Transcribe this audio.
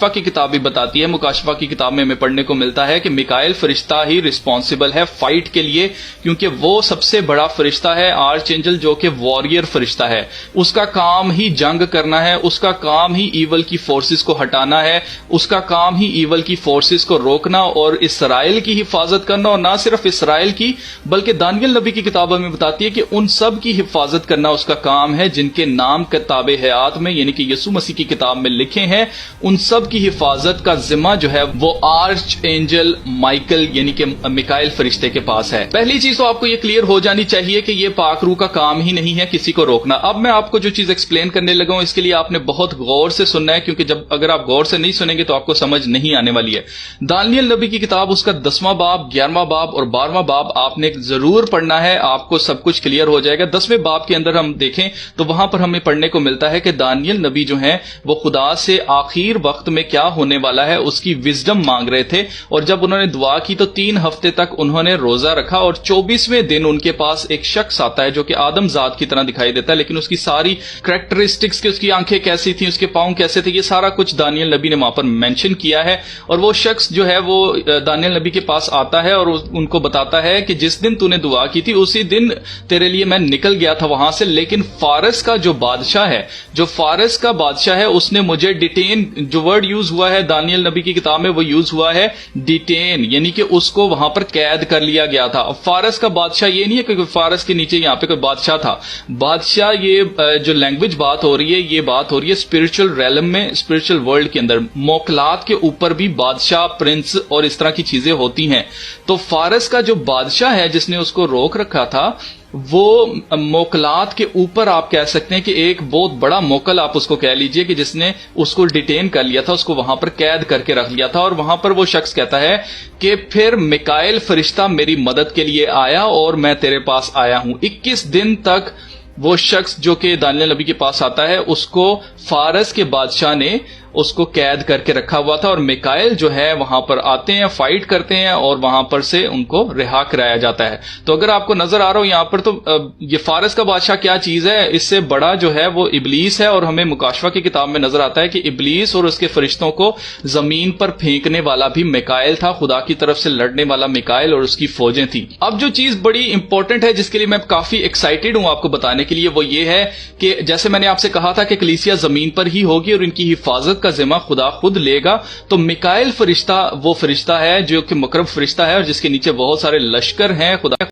مکاشفہ کی کتاب بھی بتاتی ہے. مکاشفہ کی کتاب میں ہمیں پڑھنے کو ملتا ہے کہ میکائیل فرشتہ ہی ریسپانسبل ہے فائٹ کے لیے, کیونکہ وہ سب سے بڑا فرشتہ ہے, آرچ اینجل جو کہ واریر فرشتہ ہے. اس کا کام ہی جنگ کرنا ہے, اس کا کام ہی ایول کی فورسز کو ہٹانا ہے, اس کا کام ہی ایول کی فورسز کو روکنا اور اسرائیل کی حفاظت کرنا. اور نہ صرف اسرائیل کی بلکہ دانیل نبی کی کتاب ہمیں بتاتی ہے کہ ان سب کی حفاظت کرنا اس کا کام ہے جن کے نام کتاب حیات میں یعنی کہ یسوع مسیح کی کتاب میں لکھے ہیں. ان سب کی حفاظت کا ذمہ جو ہے وہ آرچ اینجل مائیکل یعنی کہ میکائیل فرشتے کے پاس ہے. پہلی چیز تو آپ کو یہ کلیئر ہو جانی چاہیے کہ یہ پاک روح کا کام ہی نہیں ہے کسی کو روکنا. اب میں آپ کو جو چیز ایکسپلین کرنے لگا ہوں اس کے لیے آپ نے بہت غور سے سننا ہے, کیونکہ اگر آپ غور سے نہیں سنیں گے تو آپ کو سمجھ نہیں آنے والی ہے. دانیل نبی کی کتاب اس کا 10واں باب, 11واں باب اور 12واں باب آپ نے ضرور پڑھنا ہے, آپ کو سب کچھ کلیئر ہو جائے گا. 10ویں باب کے اندر ہم دیکھیں تو وہاں پر ہمیں پڑھنے کو ملتا ہے کہ دانیل نبی جو ہیں وہ خدا سے آخر وقت میں کیا ہونے والا ہے اس کی وزڈم مانگ رہے تھے. اور جب انہوں نے دعا کی تو 3 ہفتے تک انہوں نے روزہ رکھا, اور 24ویں دن ان کے پاس ایک شخص آتا ہے جو کہ آدم ذات کی طرح دکھائی دیتا ہے, لیکن اس کی ساری کریکٹرسٹکس کی, اس کی آنکھیں کیسی تھیں, اس کے پاؤں کیسے تھے, یہ سارا کچھ دانیل نبی نے وہاں پر مینشن کیا ہے. اور وہ شخص جو ہے وہ دانیل نبی کے پاس آتا ہے اور ان کو بتاتا ہے کہ جس دن تو نے دعا کی تھی اسی دن تیرے لیے میں نکل گیا تھا وہاں سے, لیکن فارس کا جو بادشاہ ہے, جو فارس کا بادشاہ ہے, اس نے مجھے ڈیٹین, جو ورڈ یوز ہوا ہے دانیل نبی کی کتاب میں وہ یوز ہوا ہے ڈیٹین, یعنی کہ اس کو وہاں پر قید کر لیا گیا تھا. اب فارس کا بادشاہ یہ نہیں ہے کہ فارس کے نیچے یہاں پہ کوئی بادشاہ تھا. بادشاہ یہ جو لینگویج بات ہو رہی ہے یہ بات ہو رہی ہے اسپرچل ریلم میں, اسپرچل ورلڈ کے اندر موکلات کے اوپر بھی بادشاہ, پرنس اور اس طرح کی چیزیں ہوتی ہیں. تو فارس کا جو بادشاہ ہے جس نے اس کو روک رکھا تھا وہ موکلات کے اوپر آپ کہہ سکتے ہیں کہ ایک بہت بڑا موکل آپ اس کو کہہ لیجئے کہ جس نے اس کو ڈیٹین کر لیا تھا, اس کو وہاں پر قید کر کے رکھ لیا تھا. اور وہاں پر وہ شخص کہتا ہے کہ پھر میکائیل فرشتہ میری مدد کے لیے آیا اور میں تیرے پاس آیا ہوں. 21 دن تک وہ شخص جو کہ دانیل نبی کے پاس آتا ہے اس کو فارس کے بادشاہ نے اس کو قید کر کے رکھا ہوا تھا, اور میکائیل جو ہے وہاں پر آتے ہیں, فائٹ کرتے ہیں اور وہاں پر سے ان کو رہا کرایا جاتا ہے. تو اگر آپ کو نظر آ رہا ہو یہاں پر تو یہ فارس کا بادشاہ کیا چیز ہے, اس سے بڑا جو ہے وہ ابلیس ہے. اور ہمیں مکاشفہ کی کتاب میں نظر آتا ہے کہ ابلیس اور اس کے فرشتوں کو زمین پر پھینکنے والا بھی میکائیل تھا, خدا کی طرف سے لڑنے والا میکائیل اور اس کی فوجیں تھیں. اب جو چیز بڑی امپورٹنٹ ہے جس کے لیے میں کافی ایکسائٹیڈ ہوں آپ کو بتانے کے لیے وہ یہ ہے کہ جیسے میں نے آپ سے کہا تھا کہ کلیسیا زمین پر ہی ہوگی اور ان کی حفاظت کا ذمہ خدا خود لے گا. تو میکائیل فرشتہ وہ فرشتہ ہے جو کہ مقرب فرشتہ ہے اور جس کے نیچے بہت سارے لشکر ہیں. خدا